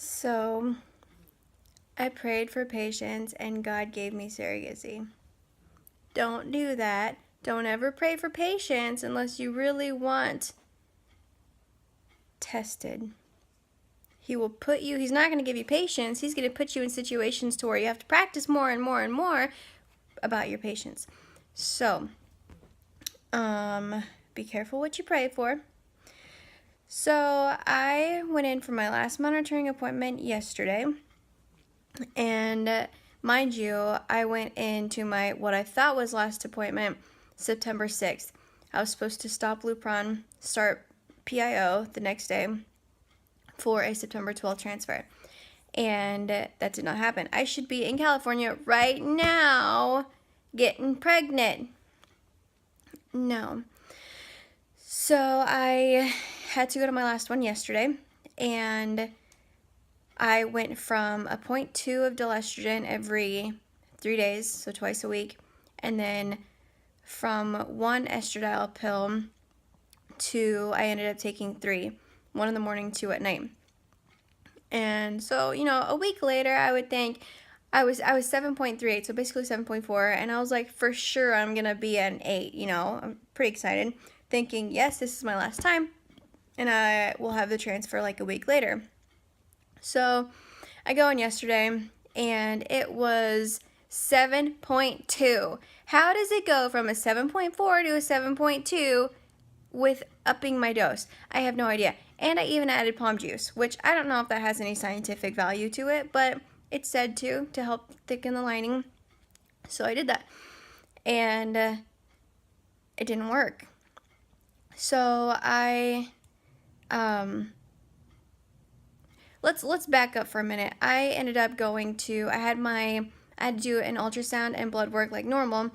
So I prayed for patience and God gave me surrogacy. Don't do that. Don't ever pray for patience unless you really want tested. He's not going to give you patience. He's going to put you in situations to where you have to practice more and more and more about your patience. So, be careful what you pray for. So, I went in for my last monitoring appointment yesterday. And mind you, I went into my what I thought was last appointment September 6th. I was supposed to stop Lupron, start PIO the next day for a September 12th transfer. And that did not happen. I should be in California right now getting pregnant. No. So I had to go to my last one yesterday, and I went from a 0.2 of estrogen every 3 days, so twice a week, and then from one estradiol pill to I ended up taking 3, 1 in the morning, 2 at night. And so, a week later, I would think I was 7.38, so basically 7.4, and I was like, for sure I'm gonna be at an 8. I'm pretty excited, thinking, yes, this is my last time, and I will have the transfer like a week later. So I go in yesterday, and it was 7.2. How does it go from a 7.4 to a 7.2 with upping my dose? I have no idea. And I even added palm juice, which I don't know if that has any scientific value to it, but it's said to help thicken the lining. So I did that, and it didn't work. So let's back up for a minute. I ended up going to I had to do an ultrasound and blood work like normal,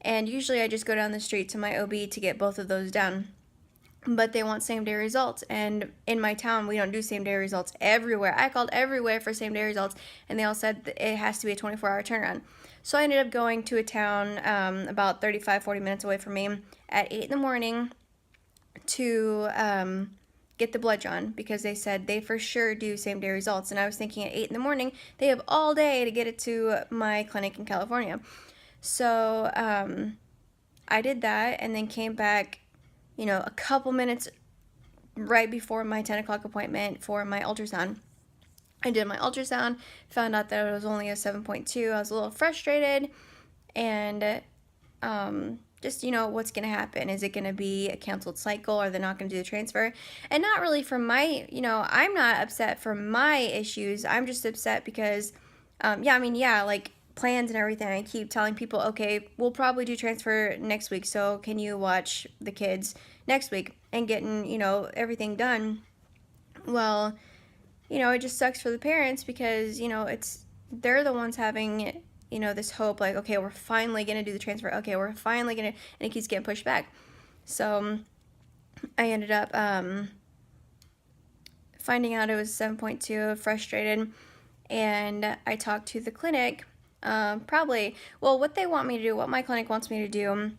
and usually I just go down the street to my OB to get both of those done. But they want same-day results, and in my town, we don't do same-day results everywhere. I called everywhere for same-day results, and they all said that it has to be a 24-hour turnaround. So I ended up going to a town about 35-40 minutes away from me at 8 in the morning to get the blood drawn, because they said they for sure do same-day results. And I was thinking at 8 in the morning, they have all day to get it to my clinic in California. So I did that, and then came back a couple minutes right before my 10 o'clock appointment for my ultrasound. I did my ultrasound, found out that it was only a 7.2. I was a little frustrated, and just, what's going to happen? Is it going to be a canceled cycle? Are they not going to do the transfer? And not really from my, I'm not upset for my issues. I'm just upset because, like plans and everything. I keep telling people, okay, we'll probably do transfer next week, so can you watch the kids next week and getting, everything done? Well, it just sucks for the parents because, they're the ones having, this hope, like, okay, we're finally going to do the transfer. Okay, we're finally going to, and it keeps getting pushed back. So I ended up finding out it was 7.2, frustrated, and I talked to the clinic. What they want me to do, what my clinic wants me to do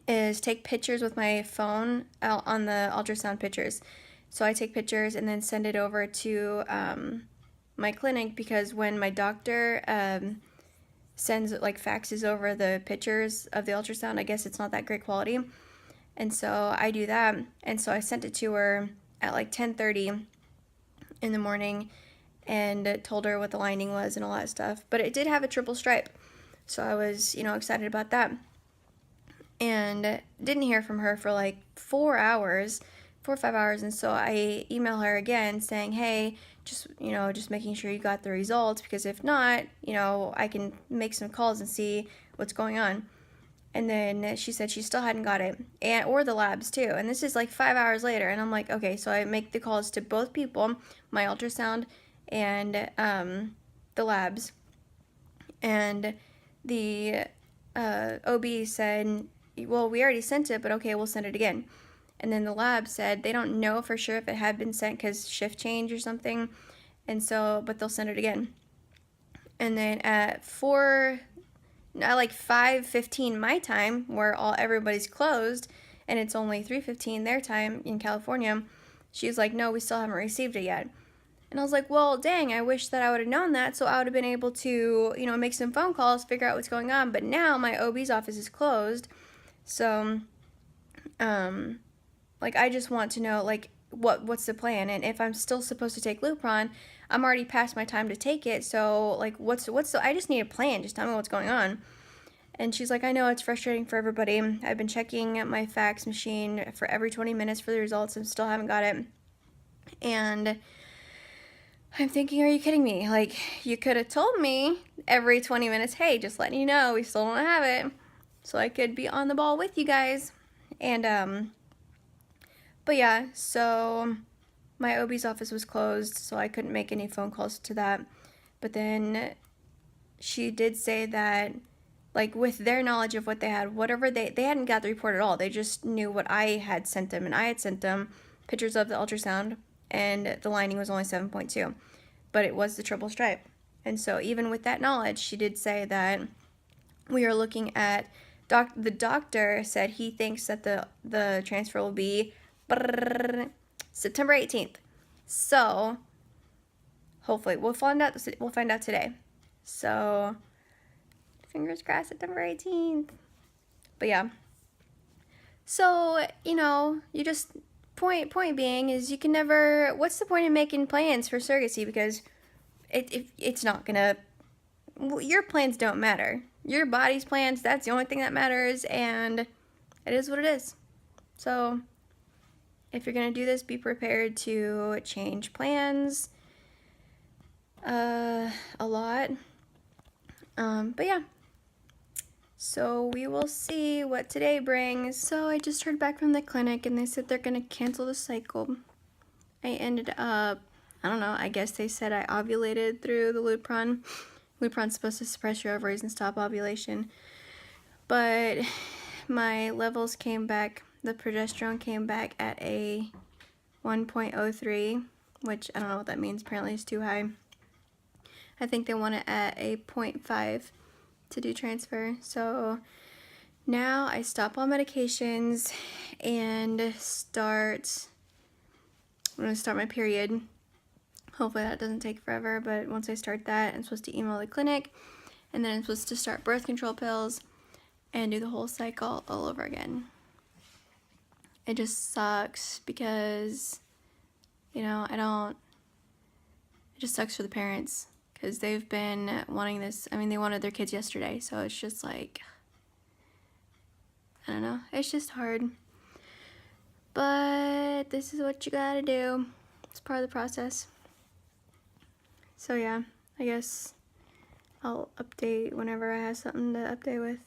is take pictures with my phone on the ultrasound pictures. So I take pictures and then send it over to my clinic, because when my doctor sends faxes over the pictures of the ultrasound, I guess it's not that great quality. And so I do that. And so I sent it to her at 10:30 in the morning, and told her what the lining was and all that stuff. But it did have a triple stripe, so I was, excited about that. And didn't hear from her for 4 or 5 hours, and so I email her again saying, hey, just making sure you got the results, because if not, I can make some calls and see what's going on. And then she said she still hadn't got it, or the labs too. And this is 5 hours later, and I'm like, okay, so I make the calls to both people, my ultrasound and the labs, and the OB said, well, we already sent it, but okay, we'll send it again. And then the lab said they don't know for sure if it had been sent because shift change or something, and so, but they'll send it again. And then at 5:15 my time, where everybody's closed, and it's only 3:15 their time in California, she was like, no, we still haven't received it yet. And I was like, well, dang, I wish that I would have known that, so I would have been able to, you know, make some phone calls, figure out what's going on. But now my OB's office is closed, so, like, I just want to know, like, what's the plan, and if I'm still supposed to take Lupron, I'm already past my time to take it, so, like, what's the, I just need a plan, just tell me what's going on. And she's like, I know it's frustrating for everybody. I've been checking my fax machine for every 20 minutes for the results and still haven't got it. And I'm thinking, are you kidding me? Like, you could have told me every 20 minutes, hey, just letting you know, we still don't have it. So I could be on the ball with you guys. And, but yeah, so my OB's office was closed, so I couldn't make any phone calls to that. But then she did say that, like, with their knowledge of what they had, whatever they hadn't got the report at all. They just knew what I had sent them, and I had sent them pictures of the ultrasound, and the lining was only 7.2, but it was the triple stripe. And so even with that knowledge, she did say that we are looking at, the doctor said he thinks that the transfer will be September 18th. So hopefully we'll find out today. So fingers crossed, September 18th. But yeah. So, you know, you just, point being is you can never, what's the point of making plans for surrogacy? Because it's not gonna, your plans don't matter. Your body's plans, that's the only thing that matters, and it is what it is. So, if you're gonna do this, be prepared to change plans a lot. But yeah. So we will see what today brings. So I just heard back from the clinic and they said they're gonna cancel the cycle. I ended up, I don't know, I guess they said I ovulated through the Lupron. Lupron's supposed to suppress your ovaries and stop ovulation. But my levels came back, the progesterone came back at a 1.03, which I don't know what that means, apparently it's too high. I think they want it at a 0.5 to do transfer. So now I stop all medications and I'm gonna start my period. Hopefully that doesn't take forever, but once I start that, I'm supposed to email the clinic, and then I'm supposed to start birth control pills and do the whole cycle all over again. It just sucks because, you know, it just sucks for the parents because they've been wanting this. I mean, they wanted their kids yesterday, so it's just like, I don't know, it's just hard. But this is what you gotta do. It's part of the process. So yeah, I guess I'll update whenever I have something to update with.